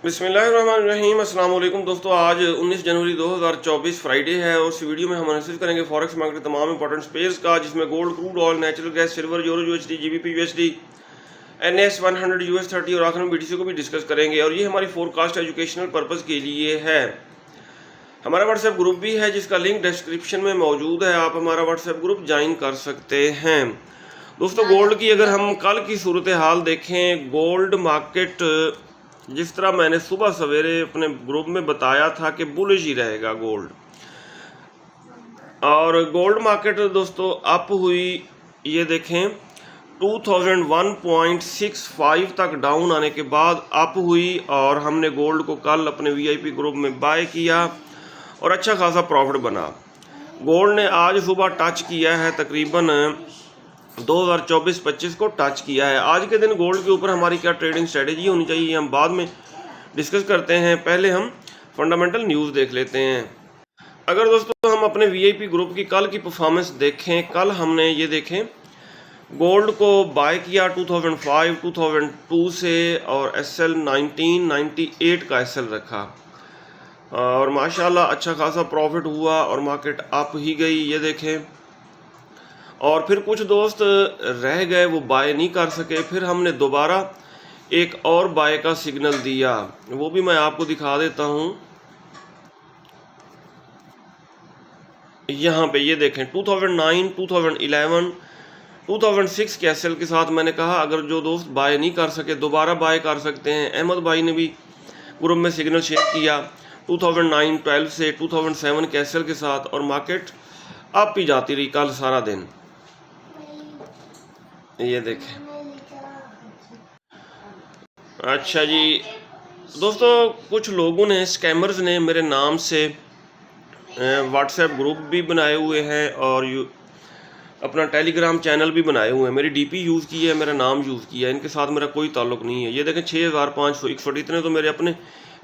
बिस्मिल्लाहिर्रहमानिर्रहीम। अस्सलाम वालेकुम दोस्तों, आज 19 जनवरी 2024 फ्राइडे है और इस वीडियो में हम एनालिसिस करेंगे फॉरेक्स मार्केट के तमाम इंपॉर्टेंट स्पेयर्स का, जिसमें gold, crude oil, natural gas, silver, euro USD, GBP USD, NS 100 US30 और आखिर में बीटीसी को भी डिस्कस करेंगे। और ये हमारी फोरकास्ट एजुकेशनल पर्पज़ के लिए है। हमारा व्हाट्सएप ग्रुप भी है जिसका लिंक डिस्क्रिप्शन में मौजूद है, आप हमारा व्हाट्सएप ग्रुप ज्वाइन कर सकते हैं। दोस्तों, गोल्ड की अगर हम कल की सूरत हाल देखें, गोल्ड मार्केट जिस तरह मैंने सुबह सवेरे अपने ग्रुप में बताया था कि बुलिश ही रहेगा गोल्ड, और गोल्ड मार्केट दोस्तों अप हुई। ये देखें 2001.65 तक डाउन आने के बाद अप हुई और हमने गोल्ड को कल अपने वीआईपी ग्रुप में बाय किया और अच्छा खासा प्रॉफिट बना। गोल्ड ने आज सुबह टच किया है, तकरीबन 2024-25 को टच किया है। आज के दिन गोल्ड के ऊपर हमारी क्या ट्रेडिंग स्ट्रेटेजी होनी चाहिए, हम बाद में डिस्कस करते हैं। पहले हम फंडामेंटल न्यूज़ देख लेते हैं। अगर दोस्तों हम अपने वीआईपी ग्रुप की कल की परफॉर्मेंस देखें, कल हमने ये देखें गोल्ड को बाय किया 2005, 2002 से, और एसएल 1998 का एसएल रखा और माशाल्लाह अच्छा खासा प्रॉफिट हुआ और मार्केट अप ही गई। ये देखें, और फिर कुछ दोस्त रह गए, वो बाय नहीं कर सके, फिर हमने दोबारा एक और बाय का सिग्नल दिया, वो भी मैं आपको दिखा देता हूँ। यहाँ पे ये देखें 2009, 2011, 2006 के एसएल के साथ मैंने कहा अगर जो दोस्त बाय नहीं कर सके दोबारा बाय कर सकते हैं। अहमद भाई ने भी ग्रुप में सिग्नल शेयर किया 2009-12 से 2007 के एसएल के साथ, और मार्केट अप ही जाती रही कल सारा दिन। ये देखें, अच्छा जी दोस्तों, कुछ लोगों ने, स्कैमर्स ने मेरे नाम से व्हाट्सएप ग्रुप भी बनाए हुए हैं और अपना टेलीग्राम चैनल भी बनाए हुए हैं। मेरी डीपी यूज़ की है, मेरा नाम यूज़ किया है, इनके साथ मेरा कोई ताल्लुक़ नहीं है। ये देखें 6561, इतने तो मेरे अपने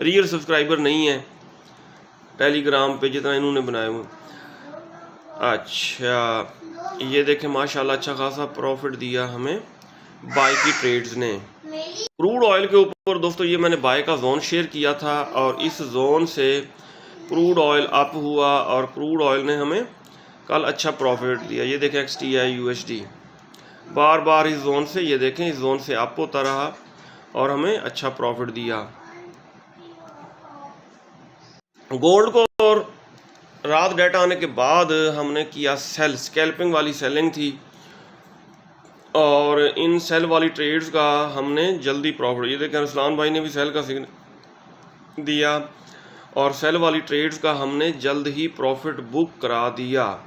रियल सब्सक्राइबर नहीं हैं टेलीग्राम पे जितना इन्होंने बनाए हुए। अच्छा, ये देखें माशाल्लाह अच्छा खासा प्रॉफिट दिया हमें बाय की ट्रेड्स ने। क्रूड ऑयल के ऊपर दोस्तों ये मैंने बाय का जोन शेयर किया था और इस जोन से क्रूड ऑयल अप हुआ और क्रूड ऑयल ने हमें कल अच्छा प्रॉफिट दिया। ये देखें XTI USD बार बार इस जोन से, ये देखें इस जोन से अप होता रहा और हमें अच्छा प्रॉफिट दिया। गोल्ड को और रात डाटा आने के बाद हमने किया सेल, स्कैल्पिंग वाली सेलिंग थी और इन सेल वाली ट्रेड्स का हमने जल्दी प्रॉफिट, ये देखें रुस्लान भाई ने भी सेल का सिग्नल दिया और सेल वाली ट्रेड्स का हमने जल्द ही प्रॉफिट बुक करा दिया।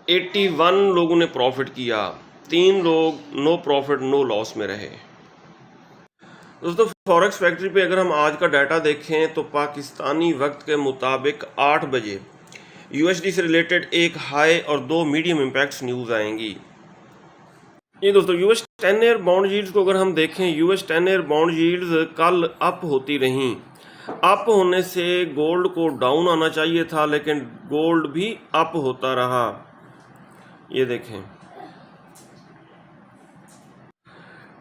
एट्टी 81 लोगों ने प्रॉफिट किया, 3 लोग नो प्रॉफिट नो लॉस में रहे। दोस्तों, फॉरेक्स फैक्ट्री पे अगर हम आज का डाटा देखें तो पाकिस्तानी वक्त के मुताबिक 8 बजे यूएसडी से रिलेटेड एक हाई और 2 मीडियम इम्पैक्ट्स न्यूज़ आएंगी। ये दोस्तों US 10 ईयर बॉन्ड यील्ड्स को अगर हम देखें, US 10 ईयर बॉन्ड यील्ड्स कल अप होती रहीं। अप होने से गोल्ड को डाउन आना चाहिए था, लेकिन गोल्ड भी अप होता रहा। ये देखें,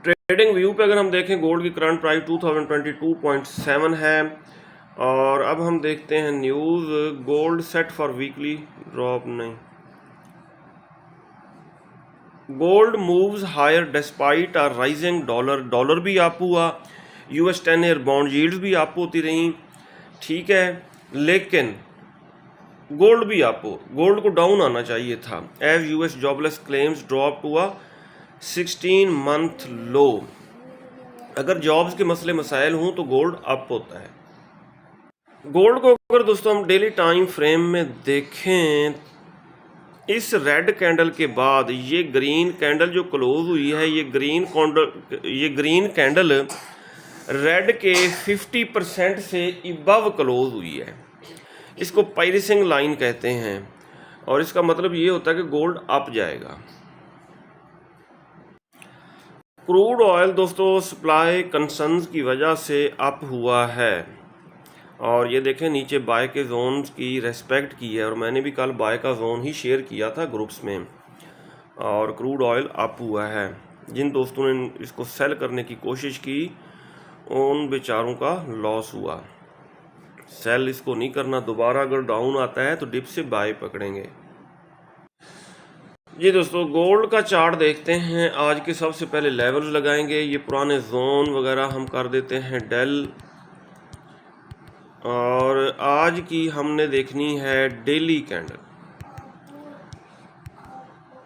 ट्रेडिंग व्यू पे अगर हम देखें गोल्ड की करंट प्राइस 2022.7 है। और अब हम देखते हैं news, gold set for weekly drop, नहीं, gold moves higher despite a rising dollar, dollar भी अप हुआ, US 10 ईयर बॉन्ड यील्ड्स भी अप होती रहीं, ठीक है, लेकिन गोल्ड भी अप हो, गोल्ड को डाउन आना चाहिए था। As US jobless claims drop to a 16 month low, अगर जॉब्स के मसले मसाइल हों तो गोल्ड अप होता है। गोल्ड को अगर दोस्तों हम डेली टाइम फ्रेम में देखें, इस रेड कैंडल के बाद ये ग्रीन कैंडल जो क्लोज हुई है, ये ग्रीन कैंडल रेड के 50% से इबव क्लोज हुई है। इसको पायरिसिंग लाइन कहते हैं और इसका मतलब ये होता है कि गोल्ड अप जाएगा। क्रूड ऑयल दोस्तों सप्लाई कंसर्न्स की वजह से अप हुआ है और ये देखें नीचे बाय के जोन्स की रेस्पेक्ट की है और मैंने भी कल बाय का जोन ही शेयर किया था ग्रुप्स में और क्रूड ऑयल अप हुआ है। जिन दोस्तों ने इसको सेल करने की कोशिश की उन बेचारों का लॉस हुआ। सेल इसको नहीं करना, दोबारा अगर डाउन आता है तो डिप से बाय पकड़ेंगे। जी दोस्तों, गोल्ड का चार्ट देखते हैं। आज के सबसे पहले लेवल्स लगाएंगे। ये पुराने जोन वगैरह हम कर देते हैं डेल, और आज की हमने देखनी है डेली कैंडल।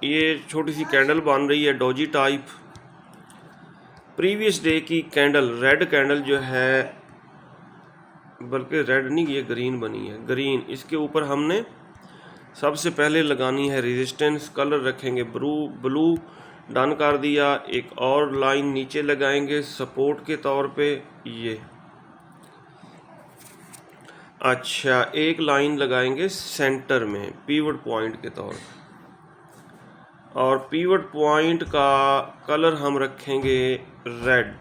ये छोटी सी कैंडल बन रही है डोजी टाइप। प्रीवियस डे की कैंडल, रेड कैंडल जो है, बल्कि रेड नहीं, ये ग्रीन बनी है, ग्रीन। इसके ऊपर हमने सबसे पहले लगानी है रेजिस्टेंस। कलर रखेंगे ब्लू। डन कर दिया। एक और लाइन नीचे लगाएंगे सपोर्ट के तौर पे, ये। अच्छा, एक लाइन लगाएंगे सेंटर में पीवट पॉइंट के तौर पे, और पीवट पॉइंट का कलर हम रखेंगे रेड।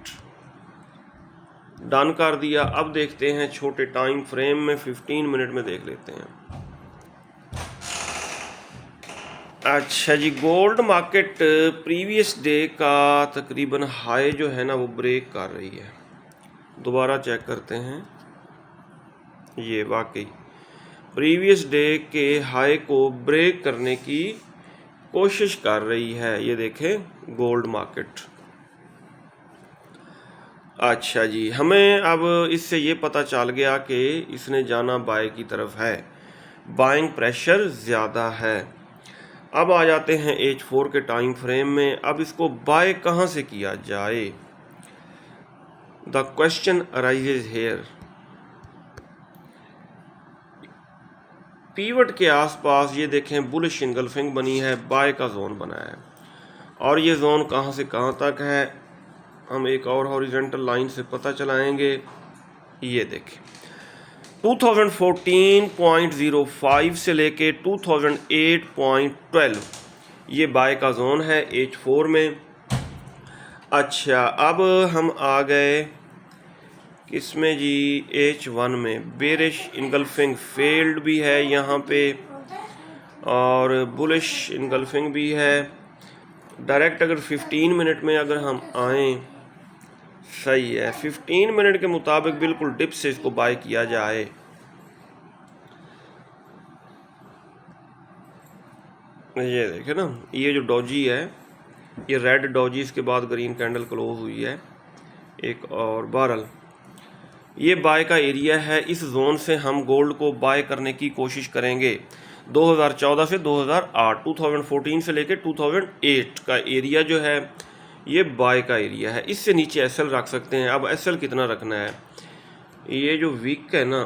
डन कर दिया। अब देखते हैं छोटे टाइम फ्रेम में, 15 मिनट में देख लेते हैं। अच्छा जी, गोल्ड मार्केट प्रीवियस डे का तकरीबन हाई जो है ना वो ब्रेक कर रही है। दोबारा चेक करते हैं। ये वाकई प्रीवियस डे के हाई को ब्रेक करने की कोशिश कर रही है। ये देखें गोल्ड मार्केट। अच्छा जी, हमें अब इससे ये पता चल गया कि इसने जाना बाय की तरफ है, बाइंग प्रेशर ज़्यादा है। अब आ जाते हैं H4 के टाइम फ्रेम में। अब इसको बाय कहाँ से किया जाए, the question arises here. Pivot के आसपास ये देखें बुलिश इंगल्फिंग बनी है, बाय का जोन बना है, और ये जोन कहाँ से कहाँ तक है हम एक और हॉरिजॉन्टल लाइन से पता चलाएंगे। ये देखें 2014.05 से लेके 2008.12 ये बाय का जोन है H4 में। अच्छा, अब हम आ गए किसमें जी, H1 में। बेरिश इनगल्फिंग फेल्ड भी है यहाँ पे, और बुलिश इनगल्फिंग भी है। डायरेक्ट अगर 15 मिनट में अगर हम आएँ, सही है, 15 मिनट के मुताबिक बिल्कुल डिप से इसको बाय किया जाए। ये देखे ना, ये जो डॉजी है, ये रेड डॉजी, इसके बाद ग्रीन कैंडल क्लोज हुई है। एक और बारल, ये बाय का एरिया है। इस जोन से हम गोल्ड को बाय करने की कोशिश करेंगे। 2014 से 2008, 2014 से लेके 2008 का एरिया जो है ये बाय का एरिया है। इससे नीचे एसएल रख सकते हैं। अब एसएल कितना रखना है, ये जो वीक है ना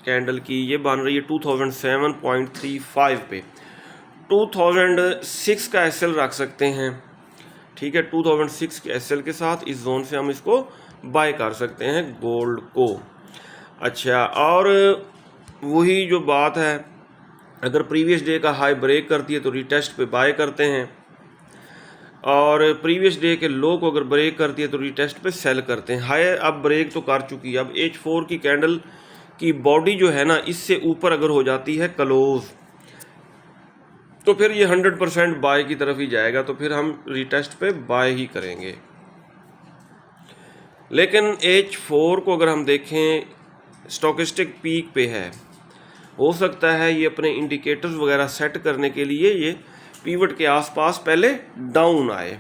कैंडल की, ये बन रही है 2007.35 पे। 2006 का एसएल रख सकते हैं, ठीक है। 2006 के एसएल के साथ इस जोन से हम इसको बाय कर सकते हैं गोल्ड को। अच्छा, और वही जो बात है, अगर प्रीवियस डे का हाई ब्रेक करती है तो रीटेस्ट पे बाय करते हैं, और प्रीवियस डे के लो को अगर ब्रेक करती है तो रीटेस्ट पे सेल करते हैं। हाई अब ब्रेक तो कर चुकी है। अब H4 की कैंडल की बॉडी जो है ना, इससे ऊपर अगर हो जाती है क्लोज, तो फिर ये 100% बाय की तरफ ही जाएगा, तो फिर हम रीटेस्ट पे बाय ही करेंगे। लेकिन H4 को अगर हम देखें, स्टॉकिस्टिक पीक पे है, हो सकता है ये अपने इंडिकेटर्स वगैरह सेट करने के लिए ये पीवट के आसपास पहले डाउन आए।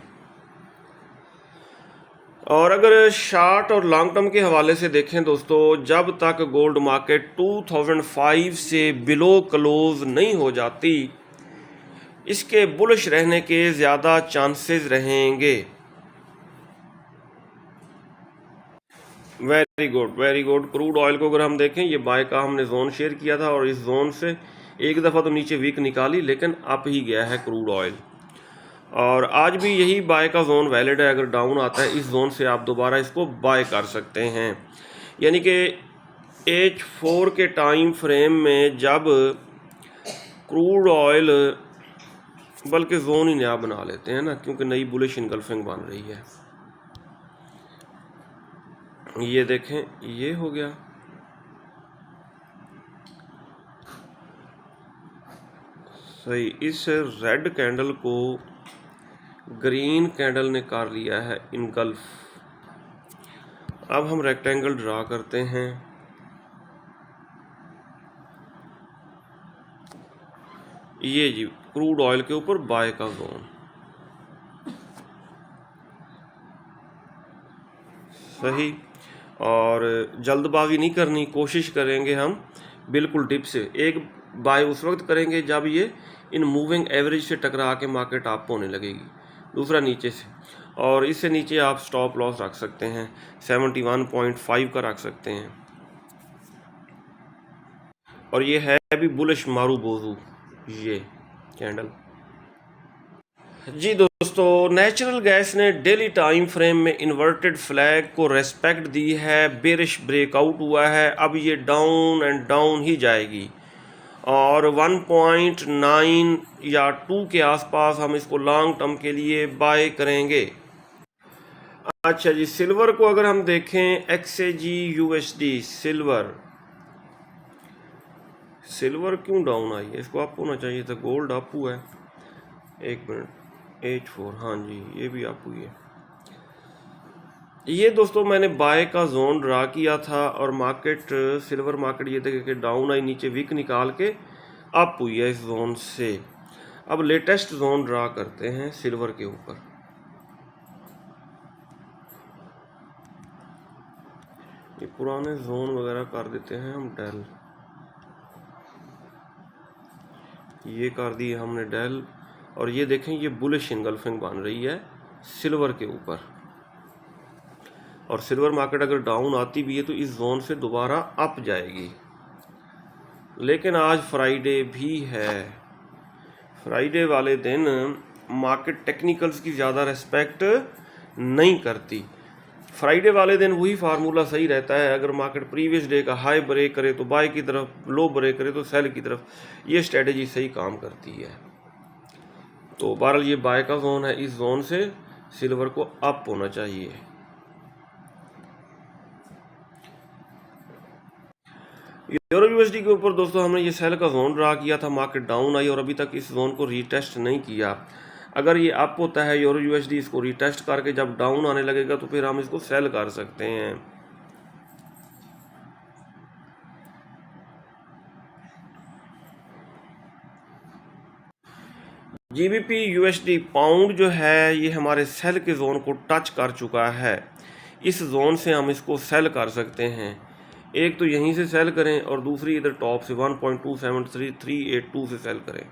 और अगर शॉर्ट और लॉन्ग टर्म के हवाले से देखें दोस्तों, जब तक गोल्ड मार्केट 2005 से बिलो क्लोज नहीं हो जाती, इसके बुलिश रहने के ज़्यादा चांसेस रहेंगे। Very good, very good. Crude oil को अगर हम देखें, ये बाय का हमने जोन शेयर किया था, और इस जोन से एक दफ़ा तो नीचे वीक निकाली, लेकिन अप ही गया है क्रूड ऑयल। और आज भी यही बाय का जोन वैलिड है। अगर डाउन आता है इस जोन से आप दोबारा इसको बाय कर सकते हैं। यानी कि H4 के टाइम फ्रेम में जब क्रूड ऑयल, बल्कि जोन ही नया बना लेते हैं ना, क्योंकि नई बुलिश इनगल्फिंग बन रही है। ये देखें, ये हो गया। सही, इस रेड कैंडल को ग्रीन कैंडल ने कर लिया है इनगल्फ। अब हम रेक्टेंगल ड्रा करते हैं। ये जी क्रूड ऑयल के ऊपर बाय का जोन, सही। और जल्दबाजी नहीं करनी, कोशिश करेंगे हम बिल्कुल डिप से। एक बाय उस वक्त करेंगे जब ये इन मूविंग एवरेज से टकरा के मार्केट अप होने लगेगी, दूसरा नीचे से, और इससे नीचे आप स्टॉप लॉस रख सकते हैं 71.5 का रख सकते हैं। और ये है भी बुलिश मारूबोजू ये कैंडल। जी दोस्तों, नेचुरल गैस ने डेली टाइम फ्रेम में इन्वर्टेड फ्लैग को रेस्पेक्ट दी है, बेरिश ब्रेकआउट हुआ है, अब ये डाउन एंड डाउन ही जाएगी और 1.9 या 2 के आसपास हम इसको लॉन्ग टर्म के लिए बाय करेंगे। अच्छा जी, सिल्वर को अगर हम देखें, XAG USD सिल्वर क्यों डाउन आई है? इसको अप होना चाहिए था, गोल्ड अप हुआ है। एक मिनट, H4, हाँ जी ये भी अप हुई है। ये दोस्तों मैंने बाय का जोन ड्रा किया था और मार्केट, सिल्वर मार्केट ये देखे कि डाउन आई, नीचे विक निकाल के अप हुई है इस जोन से। अब लेटेस्ट जोन ड्रा करते हैं सिल्वर के ऊपर। ये पुराने जोन वगैरह कर देते हैं हम डेल, ये कर दिए हमने डेल। और ये देखें, ये बुलिश इनगल्फिंग बन रही है सिल्वर के ऊपर। और सिल्वर मार्केट अगर डाउन आती भी है तो इस जोन से दोबारा अप जाएगी। लेकिन आज फ्राइडे भी है, फ्राइडे वाले दिन मार्केट टेक्निकल्स की ज़्यादा रिस्पेक्ट नहीं करती। फ्राइडे वाले दिन वही फार्मूला सही रहता है, अगर मार्केट प्रीवियस डे का हाई ब्रेक करे तो बाय की तरफ, लो ब्रेक करे तो सेल की तरफ, ये स्ट्रेटेजी सही काम करती है। तो बहरहाल ये बाय का जोन है, इस जोन से सिल्वर को अप होना चाहिए। यूरो यूएसडी के ऊपर दोस्तों हमने ये सेल का जोन ड्रा किया था, मार्केट डाउन आई और अभी तक इस जोन को रीटेस्ट नहीं किया। अगर ये अप होता है यूरो यूएसडी, इसको रीटेस्ट करके जब डाउन आने लगेगा तो फिर हम इसको सेल कर सकते हैं। GBP USD पाउंड जो है ये हमारे सेल के जोन को टच कर चुका है, इस जोन से हम इसको सेल कर सकते हैं। एक तो यहीं से सेल करें और दूसरी इधर टॉप से 1.273382 से सेल करें।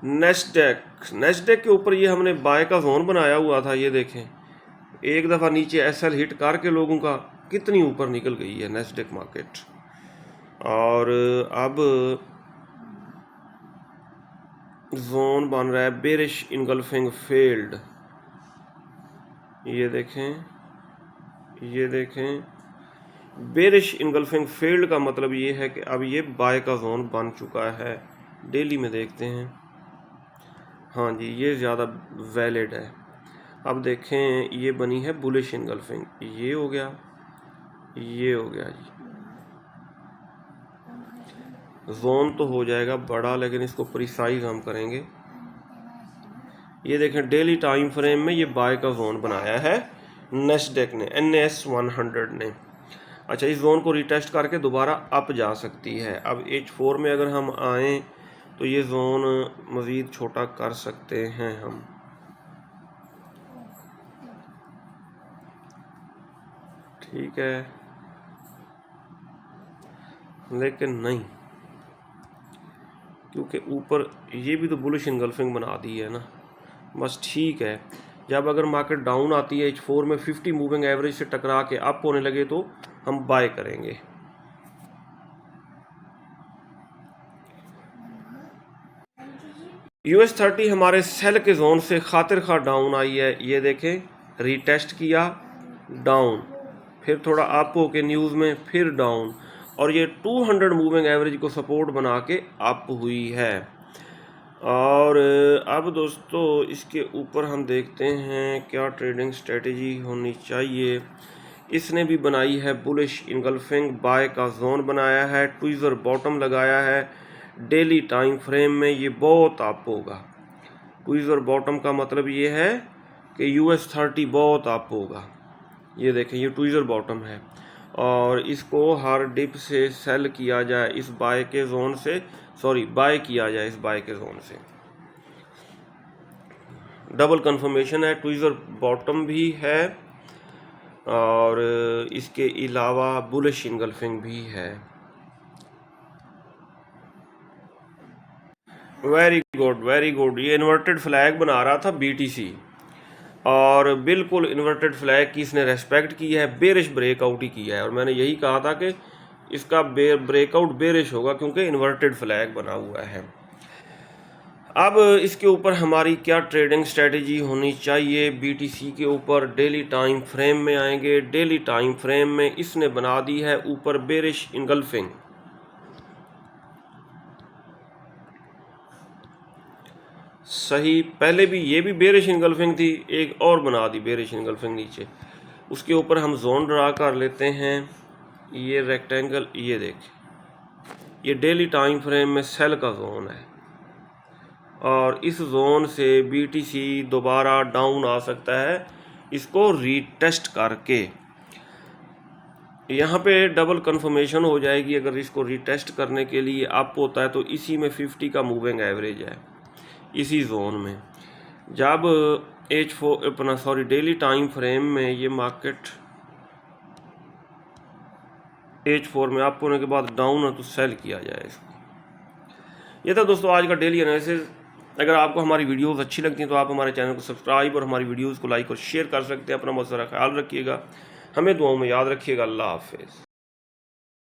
नेस्डेक के ऊपर ये हमने बाय का जोन बनाया हुआ था, ये देखें एक दफ़ा नीचे SL हिट करके लोगों का कितनी ऊपर निकल गई है नेस्डेक मार्केट। और अब जोन बन रहा है बेरिश इनगल्फिंग फील्ड, ये देखें बेरिश इनगल्फिंग फील्ड का मतलब ये है कि अब ये बाय का जोन बन चुका है। डेली में देखते हैं, हाँ जी ये ज़्यादा वैलिड है। अब देखें ये बनी है बुलिश इनगल्फिंग, ये हो गया जी। जोन तो हो जाएगा बड़ा, लेकिन इसको प्रिसाइज हम करेंगे। ये देखें डेली टाइम फ्रेम में ये बाय का जोन बनाया है नेस्डेक ने, NAS 100 ने। अच्छा, इस जोन को रिटेस्ट करके दोबारा अप जा सकती है। अब H4 में अगर हम आएँ तो ये जोन मज़ीद छोटा कर सकते हैं हम। ठीक है, लेकिन नहीं, क्योंकि ऊपर ये भी तो बुलिश इनगल्फिंग बना दी है ना। बस ठीक है, जब अगर मार्केट डाउन आती है H4 में 50 मूविंग एवरेज से टकरा के अप होने लगे तो हम बाय करेंगे। US30 हमारे सेल के जोन से खातिर खा डाउन आई है, ये देखें रीटेस्ट किया डाउन, फिर थोड़ा अप हो के न्यूज़ में फिर डाउन, और ये 200 मूविंग एवरेज को सपोर्ट बना के अप हुई है। और अब दोस्तों इसके ऊपर हम देखते हैं क्या ट्रेडिंग स्ट्रेटेजी होनी चाहिए। इसने भी बनाई है बुलिश इनगल्फिंग, बाय का जोन बनाया है, ट्विज़र बॉटम लगाया है, डेली टाइम फ्रेम में ये बहुत अप होगा। ट्विज़र बॉटम का मतलब ये है कि US30 बहुत अप होगा। ये देखें, ये ट्विज़र बॉटम है और इसको हर डिप से सेल किया जाए इस बाय के जोन से, बाय किया जाए इस बाय के जोन से। डबल कंफर्मेशन है, ट्विज़र बॉटम भी है और इसके अलावा बुलिश इनगल्फिंग भी है। Very good, very good. ये इन्वर्टेड फ्लैग बना रहा था BTC और बिल्कुल इन्वर्टेड फ्लैग की इसने रेस्पेक्ट की है, बेरिश ब्रेकआउट ही किया है। और मैंने यही कहा था कि इसका ब्रेकआउट बेरिश होगा क्योंकि इन्वर्टेड फ्लैग बना हुआ है। अब इसके ऊपर हमारी क्या ट्रेडिंग स्ट्रेटजी होनी चाहिए? BTC के ऊपर डेली टाइम फ्रेम में आएंगे। डेली टाइम फ्रेम में इसने बना दी है ऊपर बेरिश इनगल्फिंग। सही, पहले भी ये भी बेरिश इनगल्फिंग थी, एक और बना दी बेरिश इनगल्फिंग नीचे। उसके ऊपर हम जोन ड्रा कर लेते हैं। ये रेक्टेंगल, ये देख, ये डेली टाइम फ्रेम में सेल का जोन है और इस जोन से BTC दोबारा डाउन आ सकता है इसको रीटेस्ट करके। यहाँ पे डबल कंफर्मेशन हो जाएगी अगर इसको रीटेस्ट करने के लिए अप होता है तो इसी में 50 का मूविंग एवरेज है, इसी जोन में। जब डेली टाइम फ्रेम में ये मार्केट H4 में अप होने के बाद डाउन है तो सेल किया जाए इसको। ये था दोस्तों आज का डेली एनालिसिस। अगर आपको हमारी वीडियोस अच्छी लगती हैं तो आप हमारे चैनल को सब्सक्राइब और हमारी वीडियोस को लाइक और शेयर कर सकते हैं। अपना बहुत सारा ख्याल रखिएगा, हमें दुआओं में याद रखिएगा। अल्लाह हाफिज़।